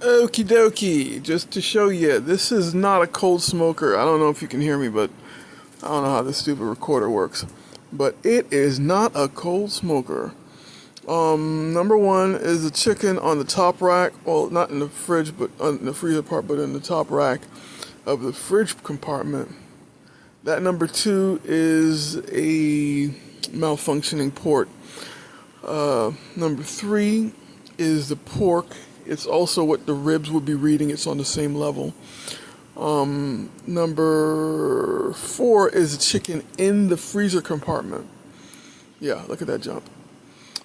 Okie dokie, just to show you, this is not a cold smoker. I don't know if you can hear me, but I don't know how this stupid recorder works. But it is not a cold smoker. Number one is the chicken on the top rack. Well, not in the fridge, but in the freezer part, but in the top rack of the fridge compartment. That number two is a malfunctioning port. Number three is the pork. It's also what the ribs would be reading. It's on the same level. Number four is the chicken in the freezer compartment. Yeah, look at that jump.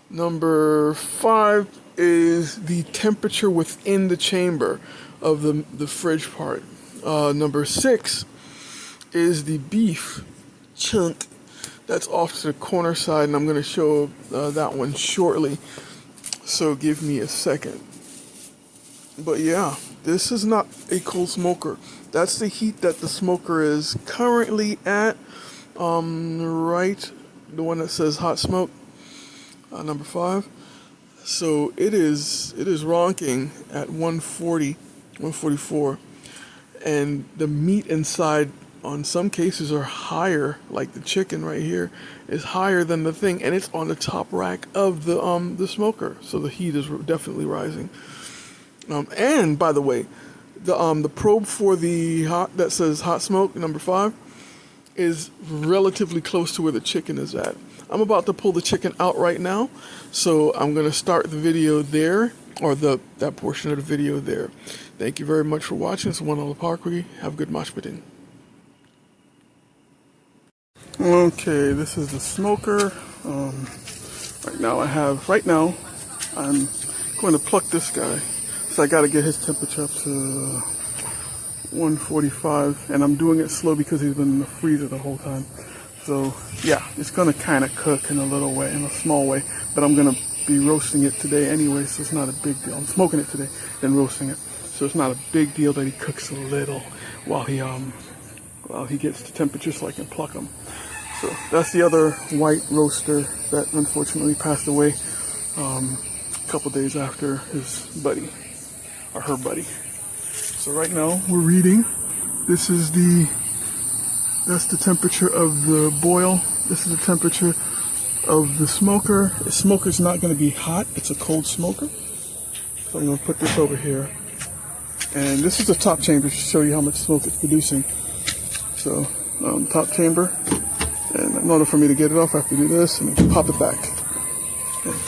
Number five is the temperature within the chamber of the fridge part. Number six is the beef chunk that's off to the corner side, and I'm going to show that one shortly. So give me a second. But yeah, this is not a cold smoker. That's the heat that the smoker is currently at. Right, the one that says hot smoke, number five. So it is ronking at 140, 144, and the meat inside on some cases are higher, like the chicken right here is higher than the thing, and it's on the top rack of the smoker. So the heat is definitely rising. And by the way, the probe for the hot that says hot smoke number five is relatively close to where the chicken is at. I'm about to pull the chicken out right now, so I'm going to start the video there, or that portion of the video there. Thank you very much for watching. It's One on the Parkway. Have a good mosh pitting. Okay, this is the smoker. Right now I'm going to pluck this guy. So I got to get his temperature up to 145, and I'm doing it slow because he's been in the freezer the whole time. So yeah, it's going to kind of cook in a little way, in a small way, but I'm going to be roasting it today anyway, so it's not a big deal. I'm smoking it today, then roasting it. So it's not a big deal that he cooks a little while he gets the temperature so I can pluck him. So that's the other white roaster that unfortunately passed away a couple days after his buddy. Or her buddy. So right now we're reading. That's the temperature of the boil. This is the temperature of the smoker. The smoker's not going to be hot. It's a cold smoker. So I'm going to put this over here. And this is the top chamber to show you how much smoke it's producing. So top chamber. And in order for me to get it off, I have to do this and then pop it back. Okay.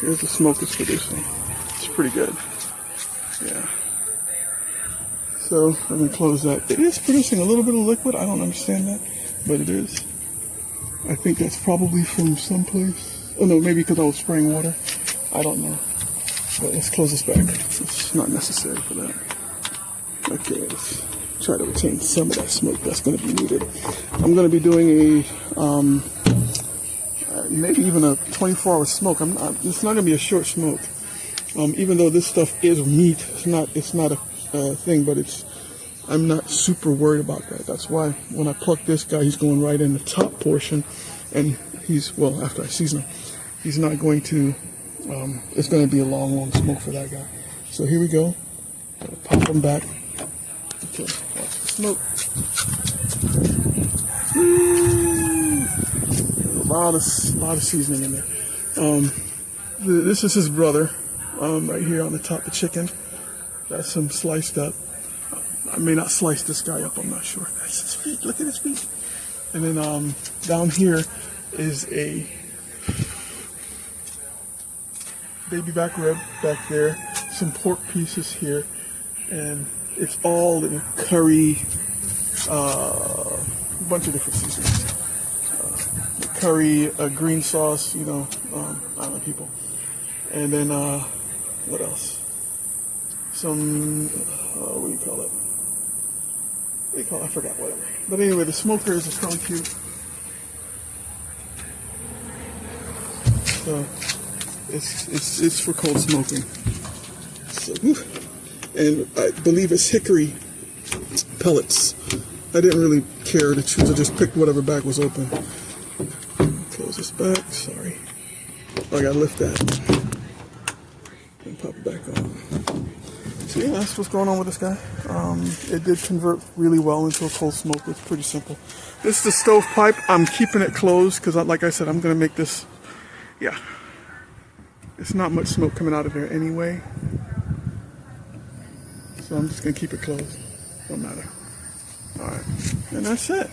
Here's the smoke it's producing. It's pretty good. Yeah. So I'm going to close that. It is producing a little bit of liquid. I don't understand that, but it is. I think that's probably from someplace. Oh no, maybe because I was spraying water. I don't know. But let's close this back. It's not necessary for that. Okay, let's try to retain some of that smoke that's going to be needed. I'm going to be doing a maybe even a 24-hour smoke. It's not going to be a short smoke. Even though this stuff is meat, it's not a thing, but I'm not super worried about that. That's why when I pluck this guy, he's going right in the top portion, and after I season him, he's not going to, it's going to be a long smoke for that guy. So here we go. Pop him back. Okay, watch the smoke. A lot of seasoning in there. This is his brother. Right here on the top of the chicken. That's him sliced up. I may not slice this guy up, I'm not sure. That's his feet, look at his feet. And then down here is a baby back rib back there, some pork pieces here, and it's all in curry, a bunch of different seasonings. Curry, green sauce, island people. And then, what else? Some, what do you call it? I forgot, whatever. But anyway, the smoker is a trunk cube. So, it's for cold smoking. So, and I believe it's hickory pellets. I didn't really care to choose. I just picked whatever bag was open. Close this back, sorry. Oh, I gotta lift that. And pop it back on. So yeah, that's what's going on with this guy. It did convert really well into a cold smoke. It's pretty simple. This is the stovepipe. I'm keeping it closed because, like I said, I'm going to make this, yeah. It's not much smoke coming out of there anyway. So I'm just going to keep it closed. Don't matter. Alright, and that's it.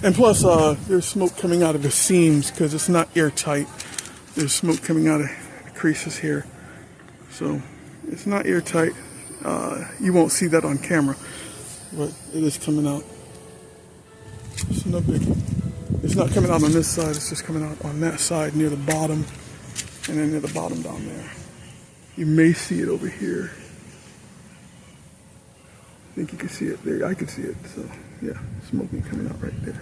And plus, there's smoke coming out of the seams because it's not airtight. There's smoke coming out of the creases here. So it's not airtight. You won't see that on camera, but it is coming out. It's no biggie. It's not coming out on this side, it's just coming out on that side near the bottom, and then near the bottom down there. You may see it over here. I think you can see it there. I can see it. So yeah, smoking coming out right there.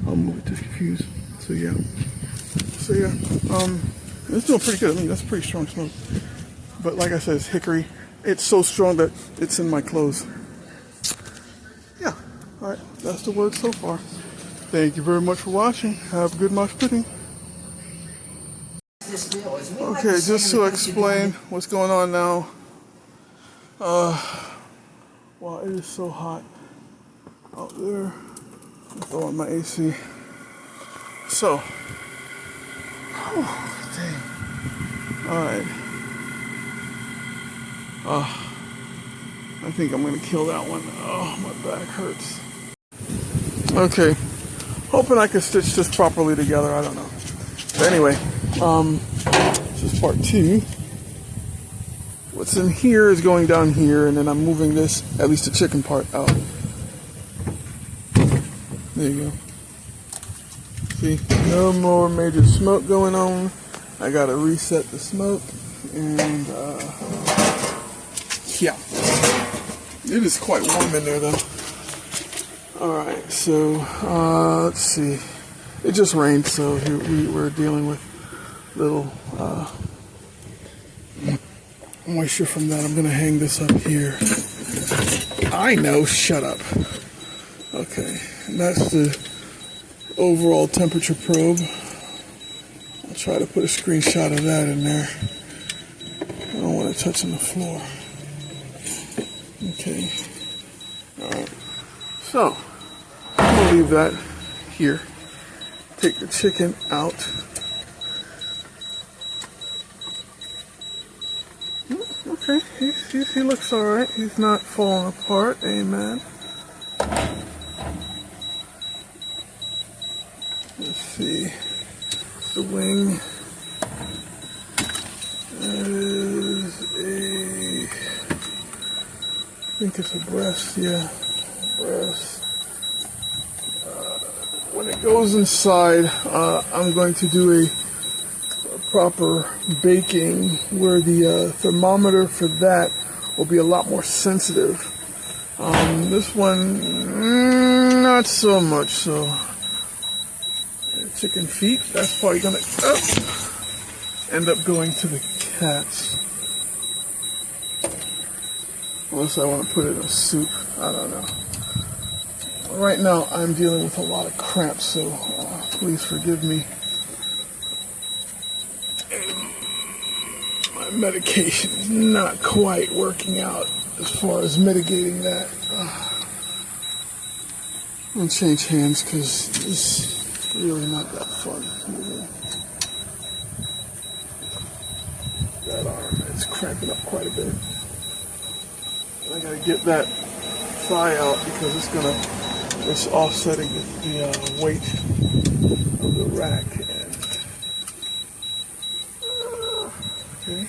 I'll move it to diffuse. So yeah. It's doing pretty good. I mean, that's pretty strong smoke. But like I said, it's hickory. It's so strong that it's in my clothes. Yeah. All right. That's the word so far. Thank you very much for watching. Have a good mosh pudding. Okay, just to explain what's going on now. Wow, it is so hot out there. I'll throw on my AC. So, dang. All right. I think I'm gonna kill that one. Oh, my back hurts. Okay, hoping I can stitch this properly together. I don't know. But anyway, this is part 2. What's in here is going down here, and then I'm moving this, at least the chicken part, out. There you go. See, no more major smoke going on. I gotta reset the smoke, and yeah, it is quite warm in there though. All right, so let's see. It just rained, so here we're dealing with little moisture from that. I'm gonna hang this up here. I know, shut up. Okay, and that's the overall temperature probe. I'll try to put a screenshot of that in there. I don't want it touching the floor. Okay, alright. So, I'm gonna leave that here. Take the chicken out. Okay, he looks alright. He's not falling apart. Amen. Let's see. The wing is I think it's a breast. Yeah, breast. When it goes inside, I'm going to do a proper baking where the thermometer for that will be a lot more sensitive. This one, not so much so. Chicken feet, that's probably gonna end up going to the cats. Unless I want to put it in a soup, I don't know. Right now I'm dealing with a lot of cramps, so please forgive me. My medication is not quite working out as far as mitigating that. I'm gonna change hands because this is really not that fun. That arm is cramping up quite a bit. I gotta get that thigh out because it's offsetting the weight of the rack. Okay.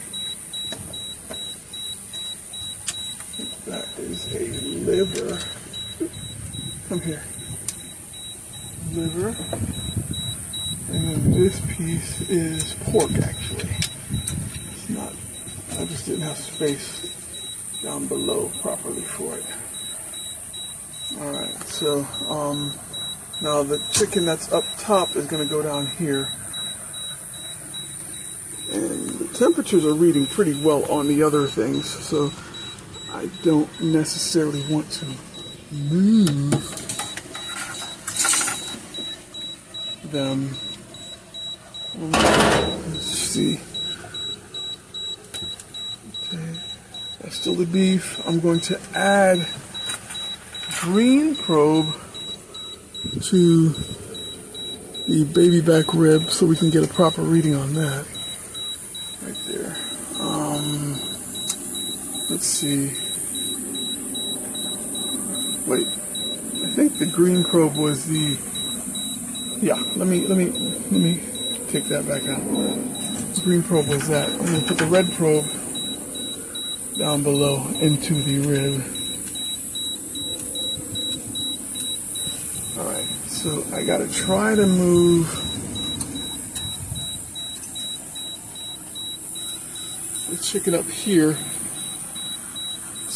That is a liver. Come here. Liver. And then this piece is pork, actually. It's not, I just didn't have space down below properly for it. Alright, so now the chicken that's up top is going to go down here. And the temperatures are reading pretty well on the other things, so I don't necessarily want to move them. Let's see. Okay. That's still the beef. I'm going to add green probe to the baby back rib so we can get a proper reading on that. Right there. Let's see. Wait. I think the green probe was the. Yeah. Let me take that back out. The green probe was that. I'm gonna put the red probe down below into the rib. All right. So I gotta try to move the chicken up here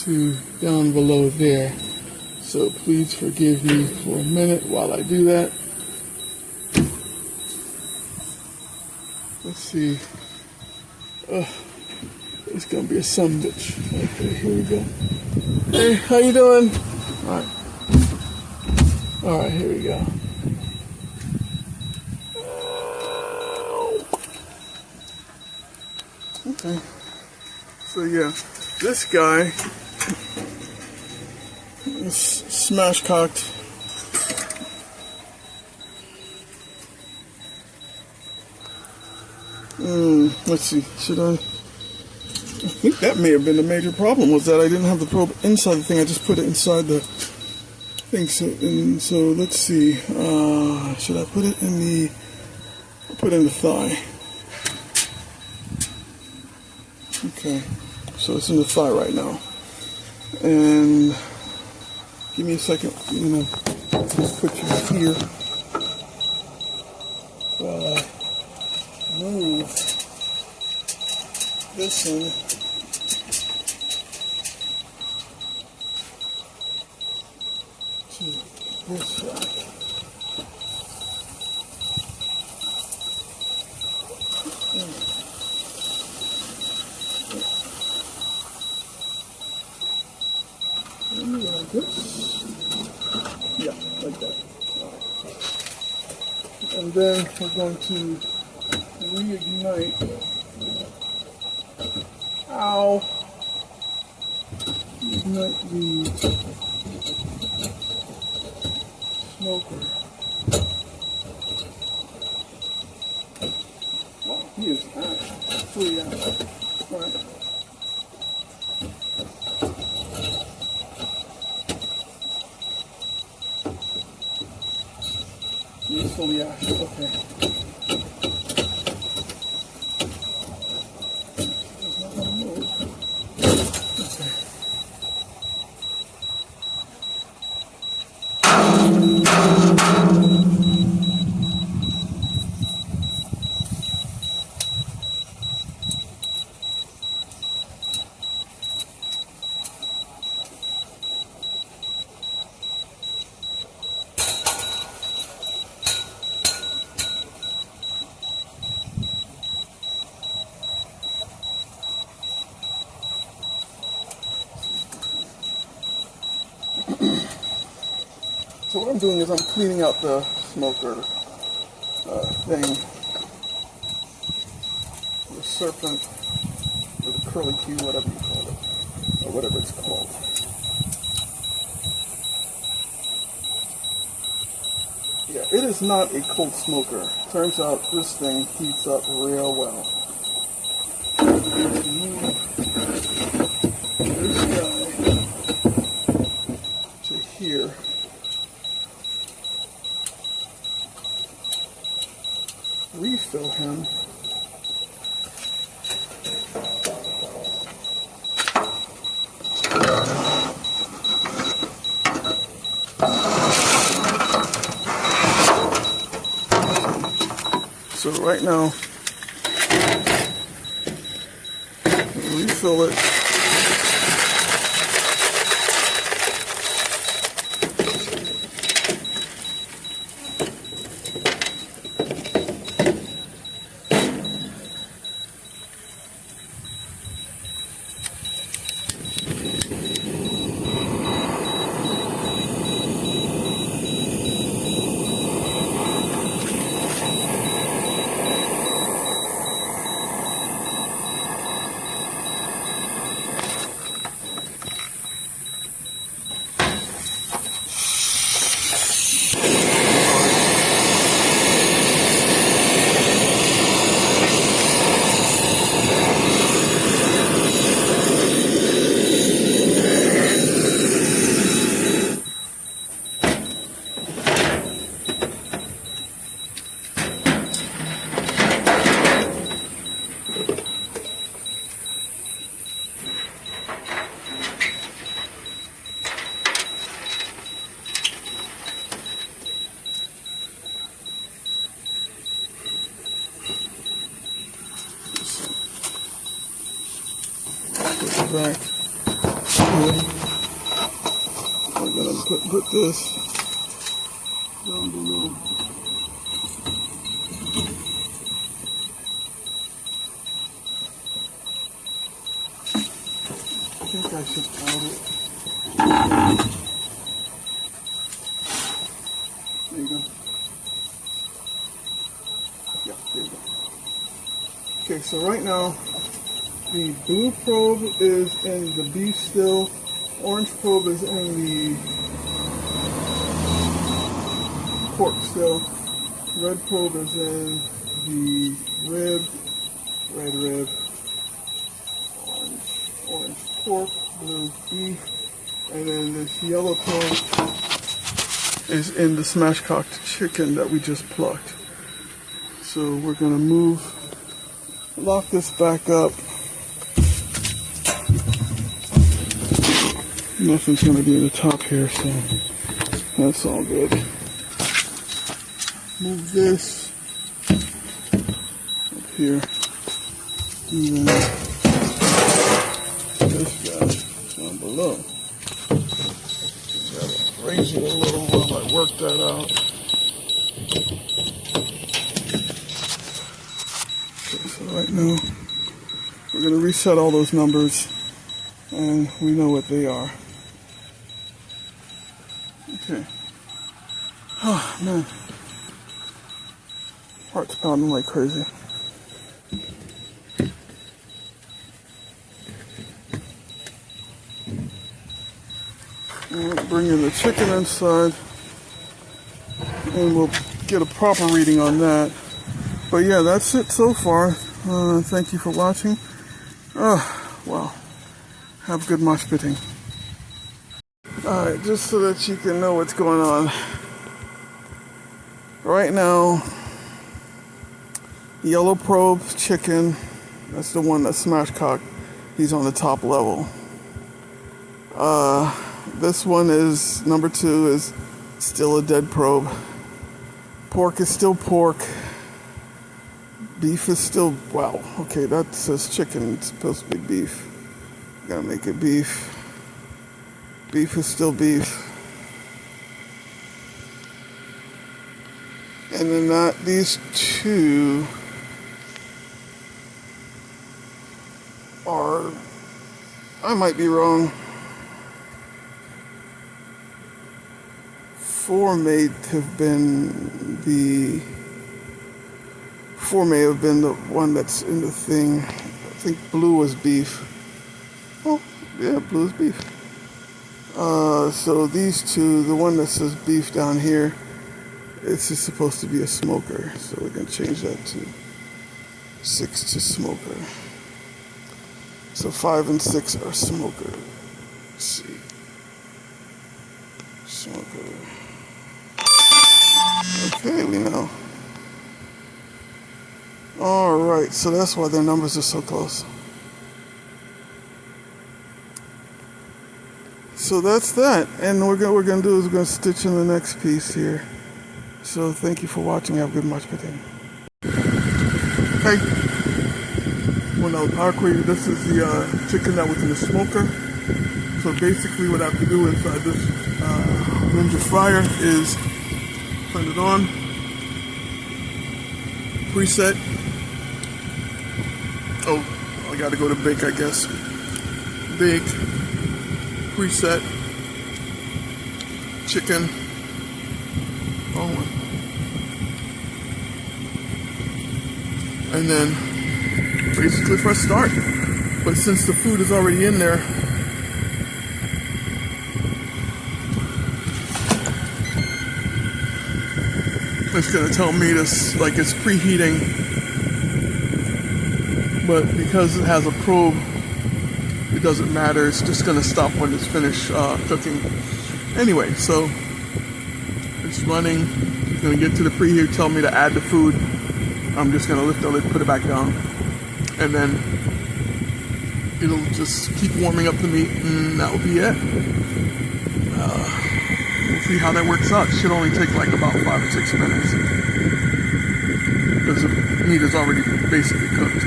to down below there. So please forgive me for a minute while I do that. Let's see. It's gonna be a sumbitch. Okay, here we go. Hey, how you doing? All right, here we go. Okay. So yeah, this guy is smash cocked. Let's see, should I think that may have been the major problem, was that I didn't have the probe inside the thing, I just put it inside the thing. So let's see, should I put it in the, I'll put it in the thigh. Okay, so it's in the thigh right now. And give me a second, just put you here. Move this in. To this side. Like this. Yeah, like that. All right. And then we're going to reignite. Ow! Ignite the smoker. Wow, he is fully out. All right. He is fully ashed. Okay. So what I'm doing is I'm cleaning out the smoker thing, the serpent, or the curly Q, whatever you call it, or whatever it's called. Yeah, it is not a cold smoker. Turns out this thing heats up real well. Move this guy to here. Refill him. So right now, refill it. back here. I'm gonna put this down below. I think I should out it. There you go. Yeah, there you go. Okay, so right now, the blue probe is in the beef still, orange probe is in the pork still, red probe is in the rib, red rib, orange pork, blue beef, and then this yellow probe is in the smash cocked chicken that we just plucked. So we're gonna lock this back up. Nothing's gonna be in the top here, so that's all good. Move this up here, and then this guy down below. Gotta raise it a little while I work that out. Okay, so right now we're gonna reset all those numbers, and we know what they are. Okay. Oh man, heart's pounding like crazy. Bring in the chicken inside, and we'll get a proper reading on that. But yeah, that's it so far. Thank you for watching. Wow. Have good mosh pitting. Alright, just so that you can know what's going on. Right now, yellow probe chicken, that's the one that's smash cocked. He's on the top level. This one is, number 2 is still a dead probe. Pork is still pork. Beef is still, wow, okay, that says chicken, it's supposed to be beef. Gotta make it beef. Beef is still beef. And then these two are, I might be wrong, 4 may have been the one that's in the thing. I think blue was beef. Oh, yeah, blue is beef. So these two, the one that says beef down here, it's just supposed to be a smoker. So we're going to change that to 6 to smoker. So 5 and 6 are smoker. Let's see. Smoker. Okay, we know. Alright, so that's why their numbers are so close. So that's that, and what we're gonna do is we're gonna stitch in the next piece here. So thank you for watching. Have a good mosh pitting. Hey, well now this is the chicken that was in the smoker. So basically, what I have to do inside this Ninja fryer is turn it on, preset. Oh, I gotta go to bake, I guess. Bake. Preset chicken. And then basically press start. But since the food is already in there, it's gonna tell me this like it's preheating. But because it has a probe, it doesn't matter. It's just going to stop when it's finished cooking. Anyway, so it's running. It's going to get to the preheat, tell me to add the food. I'm just going to lift the lid, put it back down, and then it'll just keep warming up the meat, and that will be it. We'll see how that works out. It should only take like about 5 or 6 minutes because the meat is already basically cooked.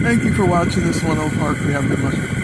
Thank you for watching this one, Oak Park. We have a good one.